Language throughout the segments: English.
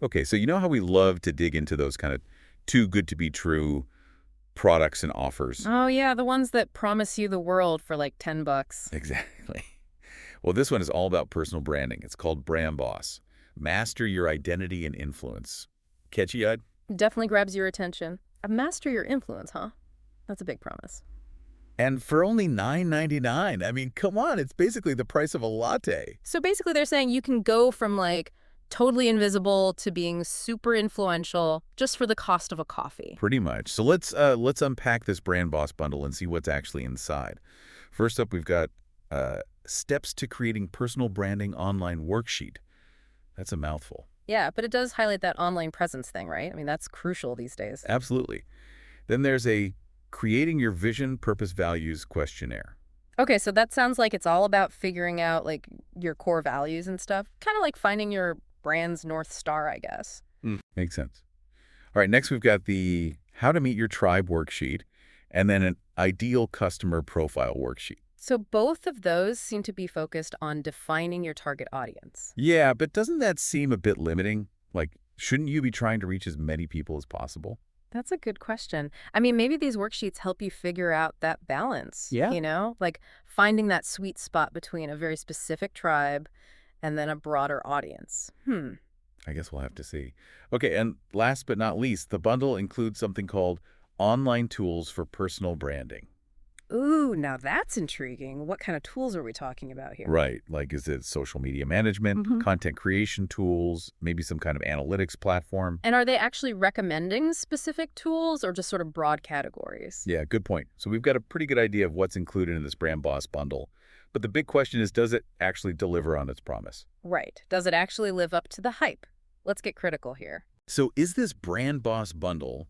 Okay, so you know how we love to dig into those kind of too good to be true products and offers? Oh, yeah, the ones that promise you the world for like 10 bucks. Exactly. Well, this one is all about personal branding. It's called Brand Boss. Master your identity and influence. Catchy-eyed? Definitely grabs your attention. Master your influence, huh? That's a big promise. And for only $9.99. I mean, come on, it's basically the price of a latte. So basically, they're saying you can go from like totally invisible to being super influential just for the cost of a coffee. Pretty much. So let's unpack this Brand Boss bundle and see what's actually inside. First up, we've got Steps to Creating Personal Branding Online Worksheet. That's a mouthful. Yeah, but it does highlight that online presence thing, right? I mean, that's crucial these days. Absolutely. Then there's a Creating Your Vision, Purpose, Values questionnaire. Okay, so that sounds like it's all about figuring out like your core values and stuff. Kind of like finding your brand's North Star, I guess. Makes sense. All right, next we've got the How to Meet Your Tribe worksheet and then an Ideal Customer Profile worksheet. So both of those seem to be focused on defining your target audience. Yeah, but doesn't that seem a bit limiting? Like, shouldn't you be trying to reach as many people as possible? That's a good question. I mean, maybe these worksheets help you figure out that balance, Yeah. like finding that sweet spot between a very specific tribe and then a broader audience. I guess we'll have to see. Okay, and last but not least, the bundle includes something called Online Tools for Personal Branding. Ooh, now that's intriguing. What kind of tools are we talking about here? Right, like is it social media management, hmm content creation tools, maybe some kind of analytics platform? And are they actually recommending specific tools or just sort of broad categories? Yeah, good point. So we've got a pretty good idea of what's included in this Brand Boss bundle. But the big question is, does it actually deliver on its promise? Right. Does it actually live up to the hype? Let's get critical here. So is this Brand Boss bundle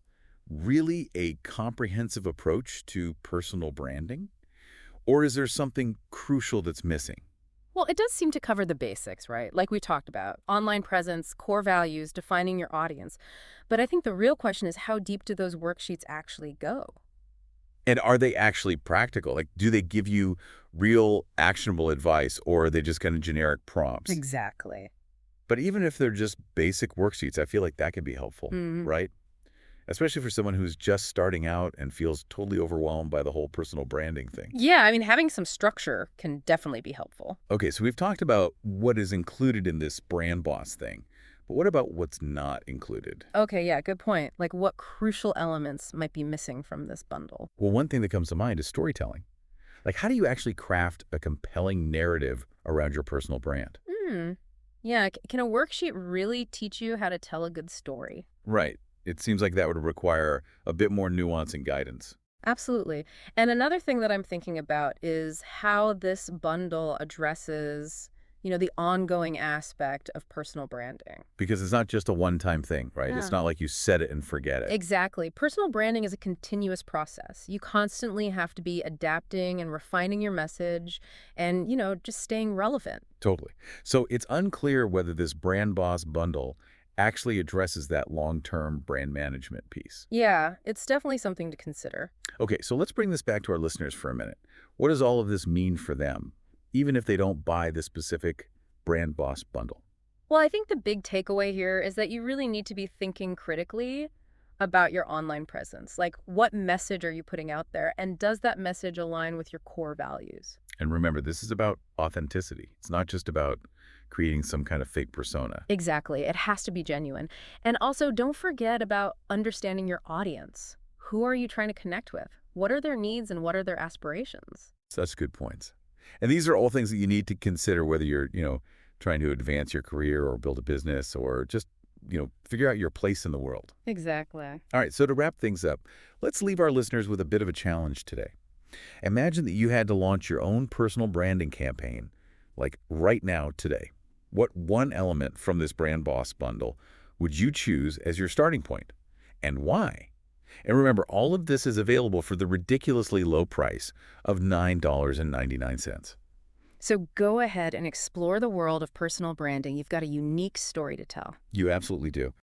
really a comprehensive approach to personal branding? Or is there something crucial that's missing? Well, it does seem to cover the basics, right? Like we talked about online presence, core values, defining your audience. But I think the real question is how deep do those worksheets actually go? And are they actually practical? Like, do they give you real actionable advice or are they just kind of generic prompts? Exactly. But even if they're just basic worksheets, I feel like that can be helpful, hmm right? Especially for someone who's just starting out and feels totally overwhelmed by the whole personal branding thing. Yeah, I mean, having some structure can definitely be helpful. Okay, so we've talked about what is included in this Brand Boss thing, but what about what's not included? Okay, yeah, good point. Like what crucial elements might be missing from this bundle? Well, one thing that comes to mind is storytelling. Like, how do you actually craft a compelling narrative around your personal brand? Hmm. Yeah, can a worksheet really teach you how to tell a good story? Right. It seems like that would require a bit more nuance and guidance. Absolutely. And another thing that I'm thinking about is how this bundle addresses, the ongoing aspect of personal branding. Because it's not just a one-time thing, right? It's Yeah. not like you set it and forget it. Exactly. Personal branding is a continuous process. You constantly have to be adapting and refining your message and, just staying relevant. Totally. So it's unclear whether this Brand Boss bundle actually addresses that long-term brand management piece. Yeah, it's definitely something to consider. Okay, so let's bring this back to our listeners for a minute. What does all of this mean for them, even if they don't buy the specific Brand Boss bundle? Well, I think the big takeaway here is that you really need to be thinking critically about your online presence. Like, what message are you putting out there? And does that message align with your core values? And remember, this is about authenticity. It's not just about creating some kind of fake persona. Exactly. It has to be genuine. And also, don't forget about understanding your audience. Who are you trying to connect with? What are their needs and what are their aspirations? Such good points. And these are all things that you need to consider whether you're, trying to advance your career or build a business or just, figure out your place in the world. Exactly. All right, so to wrap things up, let's leave our listeners with a bit of a challenge today. Imagine that you had to launch your own personal branding campaign, like right now, today. What one element from this Brand Boss bundle would you choose as your starting point, and why? And remember, all of this is available for the ridiculously low price of $9.99. So go ahead and explore the world of personal branding. You've got a unique story to tell. You absolutely do.